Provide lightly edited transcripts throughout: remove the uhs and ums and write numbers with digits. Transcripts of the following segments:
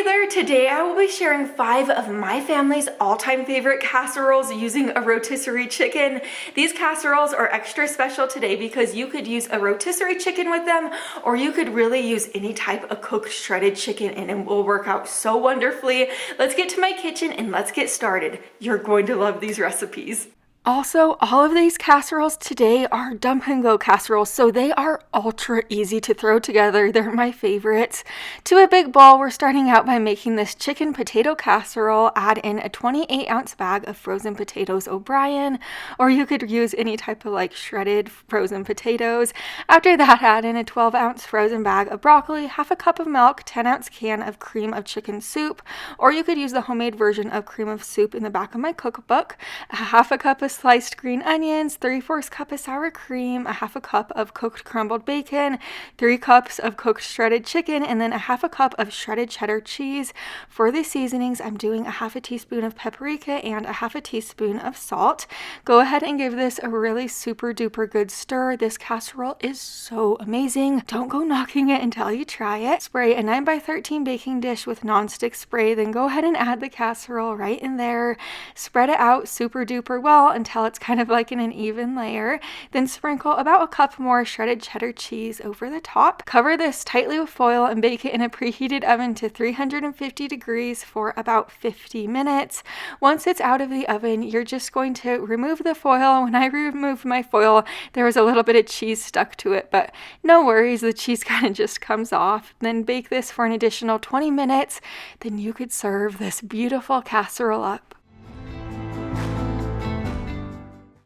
Hey there, today I will be sharing 5 of my family's all-time favorite casseroles using a rotisserie chicken. These casseroles are extra special today because you could use a rotisserie chicken with them, or you could really use any type of cooked shredded chicken and it will work out so wonderfully. Let's get to my kitchen and let's get started. You're going to love these recipes. Also, all of these casseroles today are dump and go casseroles, so they are ultra easy to throw together. They're my favorites. To a big bowl, we're starting out by making this chicken potato casserole. Add in a 28-ounce bag of frozen potatoes O'Brien, or you could use any type of like shredded frozen potatoes. After that, add in a 12-ounce frozen bag of broccoli, half a cup of milk, 10-ounce can of cream of chicken soup, or you could use the homemade version of cream of soup in the back of my cookbook, a half a cup of sliced green onions, 3/4 cup of sour cream, a half a cup of cooked crumbled bacon, 3 cups of cooked shredded chicken, and then a half a cup of shredded cheddar cheese. For the seasonings, I'm doing a half a teaspoon of paprika and a half a teaspoon of salt. Go ahead and give this a really super duper good stir. This casserole is so amazing. Don't go knocking it until you try it. Spray a 9x13 baking dish with nonstick spray, then go ahead and add the casserole right in there. Spread it out super duper well until it's kind of like in an even layer. Then sprinkle about a cup more shredded cheddar cheese over the top. Cover this tightly with foil and bake it in a preheated oven to 350 degrees for about 50 minutes. Once it's out of the oven, you're just going to remove the foil. When I removed my foil, there was a little bit of cheese stuck to it, but no worries, the cheese kind of just comes off. Then bake this for an additional 20 minutes. Then you could serve this beautiful casserole up.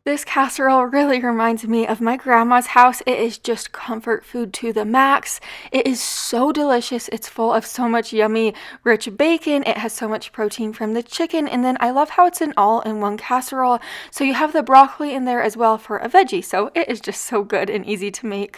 This casserole really reminds me of my grandma's house. It is just comfort food to the max. It is so delicious. It's full of so much yummy, rich bacon. It has so much protein from the chicken. And then I love how it's an all-in-one casserole. So you have the broccoli in there as well for a veggie. So it is just so good and easy to make.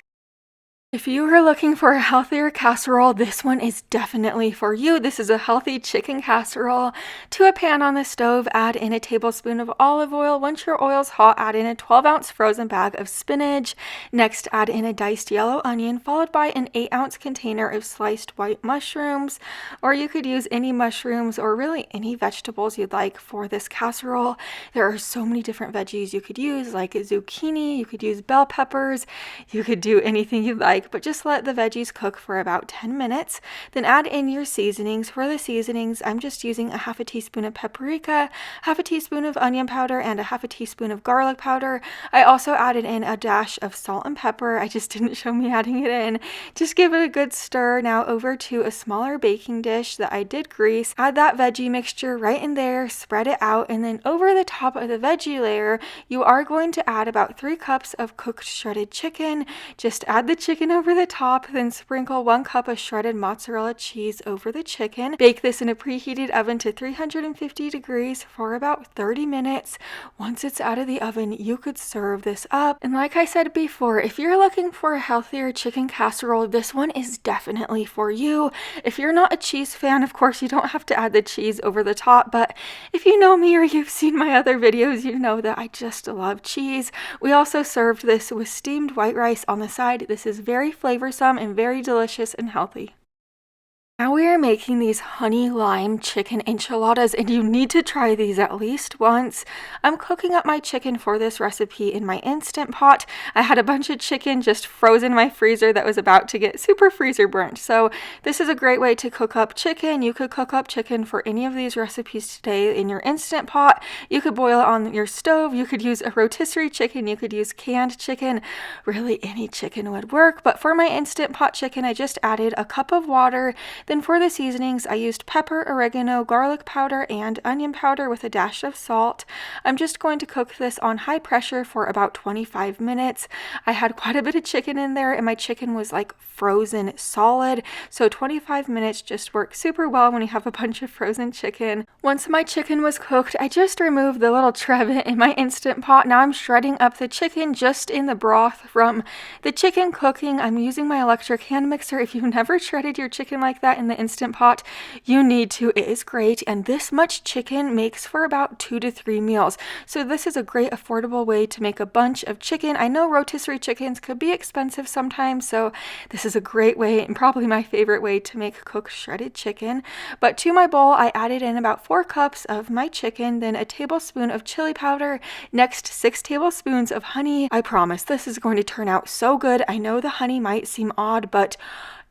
If you are looking for a healthier casserole, this one is definitely for you. This is a healthy chicken casserole. To a pan on the stove, add in a tablespoon of olive oil. Once your oil's hot, add in a 12-ounce frozen bag of spinach. Next, add in a diced yellow onion, followed by an 8-ounce container of sliced white mushrooms. Or you could use any mushrooms or really any vegetables you'd like for this casserole. There are so many different veggies you could use, like zucchini, you could use bell peppers, you could do anything you'd like. But just let the veggies cook for about 10 minutes. Then add in your seasonings. For the seasonings, I'm just using a half a teaspoon of paprika, half a teaspoon of onion powder, and a half a teaspoon of garlic powder. I also added in a dash of salt and pepper. I just didn't show me adding it in. Just give it a good stir. Now over to a smaller baking dish that I did grease. Add that veggie mixture right in there, spread it out, and then over the top of the veggie layer, you are going to add about 3 cups of cooked shredded chicken. Just add the chicken over the top, then sprinkle 1 cup of shredded mozzarella cheese over the chicken. Bake this in a preheated oven to 350 degrees for about 30 minutes. Once it's out of the oven, you could serve this up. And like I said before, if you're looking for a healthier chicken casserole, this one is definitely for you. If you're not a cheese fan, of course, you don't have to add the cheese over the top, but if you know me or you've seen my other videos, you know that I just love cheese. We also served this with steamed white rice on the side. This is very flavorsome and very delicious and healthy. Now we are making these honey lime chicken enchiladas, and you need to try these at least once. I'm cooking up my chicken for this recipe in my Instant Pot. I had a bunch of chicken just frozen in my freezer that was about to get super freezer burnt. So this is a great way to cook up chicken. You could cook up chicken for any of these recipes today in your Instant Pot. You could boil it on your stove. You could use a rotisserie chicken. You could use canned chicken. Really any chicken would work. But for my Instant Pot chicken, I just added a cup of water. Then for the seasonings, I used pepper, oregano, garlic powder, and onion powder with a dash of salt. I'm just going to cook this on high pressure for about 25 minutes. I had quite a bit of chicken in there, and my chicken was like frozen solid, so 25 minutes just works super well when you have a bunch of frozen chicken. Once my chicken was cooked, I just removed the little trivet in my Instant Pot. Now I'm shredding up the chicken just in the broth from the chicken cooking. I'm using my electric hand mixer. If you've never shredded your chicken like that, that in the Instant Pot, you need to. It is great, and this much chicken makes for about 2 to 3 meals. So this is a great affordable way to make a bunch of chicken. I know rotisserie chickens could be expensive sometimes, so this is a great way and probably my favorite way to make cooked shredded chicken. But to my bowl, I added in about 4 cups of my chicken, then a tablespoon of chili powder, next 6 tablespoons of honey. I promise this is going to turn out so good. I know the honey might seem odd, but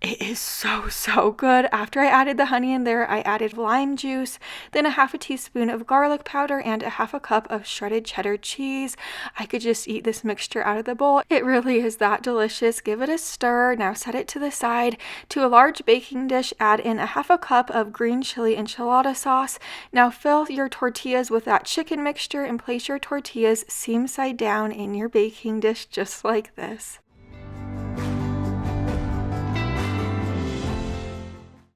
it is so good. After I added the honey in there, I added lime juice, then a half a teaspoon of garlic powder, and a half a cup of shredded cheddar cheese. I could just eat this mixture out of the bowl. It really is that delicious. Give it a stir. Now set it to the side. To a large baking dish, add in a half a cup of green chili enchilada sauce. Now fill your tortillas with that chicken mixture and place your tortillas seam side down in your baking dish just like this.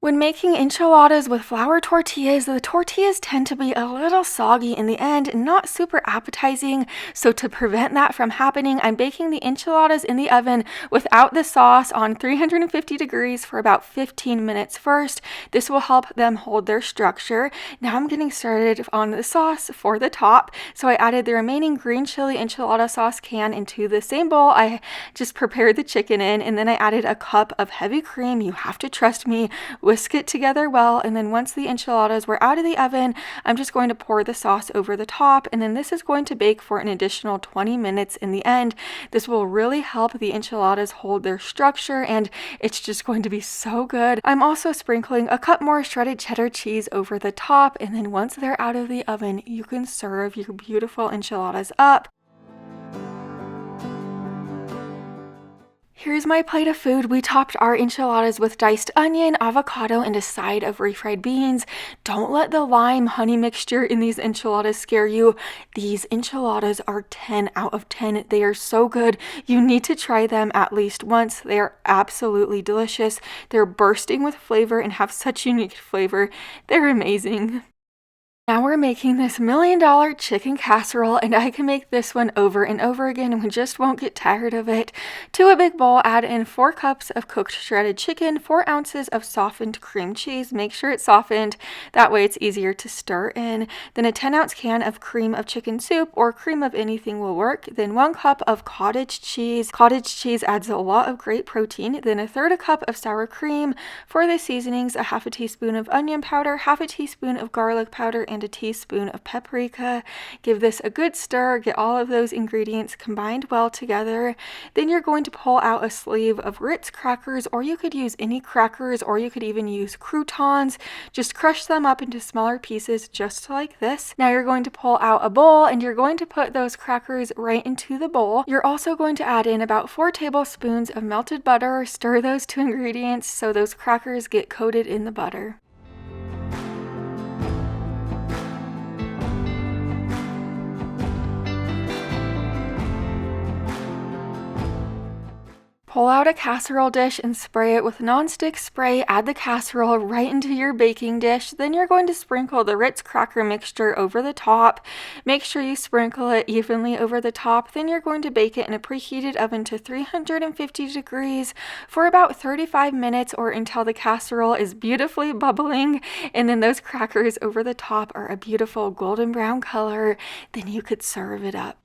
When making enchiladas with flour tortillas, the tortillas tend to be a little soggy in the end and not super appetizing. So to prevent that from happening, I'm baking the enchiladas in the oven without the sauce on 350 degrees for about 15 minutes first. This will help them hold their structure. Now I'm getting started on the sauce for the top. So I added the remaining green chili enchilada sauce can into the same bowl I just prepared the chicken in, and then I added a cup of heavy cream. You have to trust me. Whisk it together well, and then once the enchiladas were out of the oven, I'm just going to pour the sauce over the top, and then this is going to bake for an additional 20 minutes in the end. This will really help the enchiladas hold their structure, and it's just going to be so good. I'm also sprinkling a cup more shredded cheddar cheese over the top, and then once they're out of the oven, you can serve your beautiful enchiladas up. Here's my plate of food. We topped our enchiladas with diced onion, avocado, and a side of refried beans. Don't let the lime honey mixture in these enchiladas scare you. These enchiladas are 10 out of 10. They are so good. You need to try them at least once. They are absolutely delicious. They're bursting with flavor and have such unique flavor. They're amazing. Now we're making this $1 million chicken casserole, and I can make this one over and over again and we just won't get tired of it. To a big bowl, add in 4 cups of cooked shredded chicken, 4 ounces of softened cream cheese. Make sure it's softened, that way it's easier to stir in. Then a 10-ounce can of cream of chicken soup or cream of anything will work. Then 1 cup of cottage cheese. Cottage cheese adds a lot of great protein. Then a third a cup of sour cream. For the seasonings, a half a teaspoon of onion powder, half a teaspoon of garlic powder, and a teaspoon of paprika. Give this a good stir, get all of those ingredients combined well together. Then you're going to pull out a sleeve of Ritz crackers, or you could use any crackers, or you could even use croutons. Just crush them up into smaller pieces just like this. Now you're going to pull out a bowl and you're going to put those crackers right into the bowl. You're also going to add in about 4 tablespoons of melted butter. Stir those 2 ingredients so those crackers get coated in the butter. Pull out a casserole dish and spray it with nonstick spray. Add the casserole right into your baking dish. Then you're going to sprinkle the Ritz cracker mixture over the top. Make sure you sprinkle it evenly over the top. Then you're going to bake it in a preheated oven to 350 degrees for about 35 minutes or until the casserole is beautifully bubbling. And then those crackers over the top are a beautiful golden brown color. Then you could serve it up.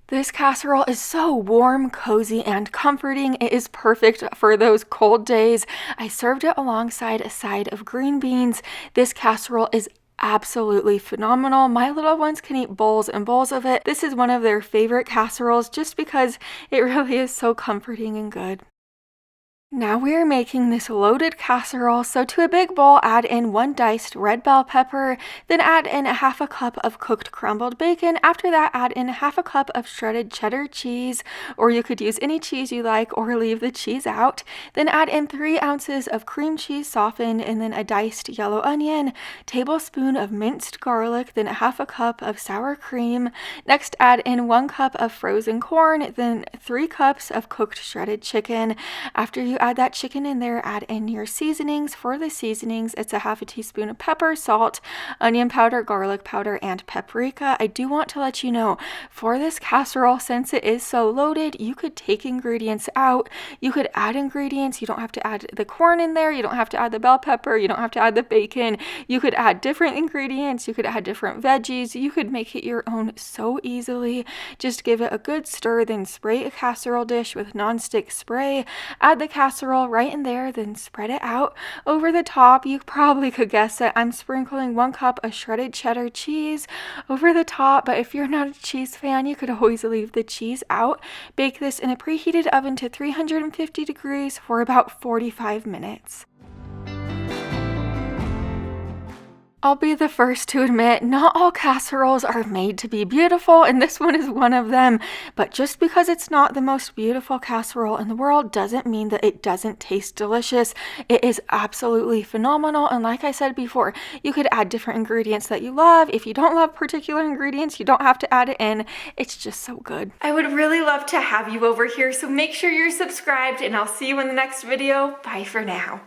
This casserole is so warm, cozy, and comforting. It is perfect for those cold days. I served it alongside a side of green beans. This casserole is absolutely phenomenal. My little ones can eat bowls and bowls of it. This is one of their favorite casseroles just because it really is so comforting and good. Now we are making this loaded casserole, so to a big bowl, add in 1 diced red bell pepper, then add in a half a cup of cooked crumbled bacon. After that, add in half a cup of shredded cheddar cheese, or you could use any cheese you like or leave the cheese out. Then add in 3 ounces of cream cheese softened, and then a diced yellow onion, tablespoon of minced garlic, then a half a cup of sour cream. Next, add in 1 cup of frozen corn, then 3 cups of cooked shredded chicken. After you you add that chicken in there, add in your seasonings. For the seasonings, it's a half a teaspoon of pepper, salt, onion powder, garlic powder, and paprika. I do want to let you know, for this casserole, since it is so loaded, you could take ingredients out. You could add ingredients. You don't have to add the corn in there. You don't have to add the bell pepper. You don't have to add the bacon. You could add different ingredients. You could add different veggies. You could make it your own so easily. Just give it a good stir, then spray a casserole dish with nonstick spray. Add the casserole right in there, then spread it out. Over the top, you probably could guess it, I'm sprinkling 1 cup of shredded cheddar cheese over the top, but if you're not a cheese fan, you could always leave the cheese out. Bake this in a preheated oven to 350 degrees for about 45 minutes. I'll be the first to admit, not all casseroles are made to be beautiful, and this one is one of them. But just because it's not the most beautiful casserole in the world doesn't mean that it doesn't taste delicious. It is absolutely phenomenal, and like I said before, you could add different ingredients that you love. If you don't love particular ingredients, you don't have to add it in. It's just so good. I would really love to have you over here, so make sure you're subscribed, and I'll see you in the next video. Bye for now.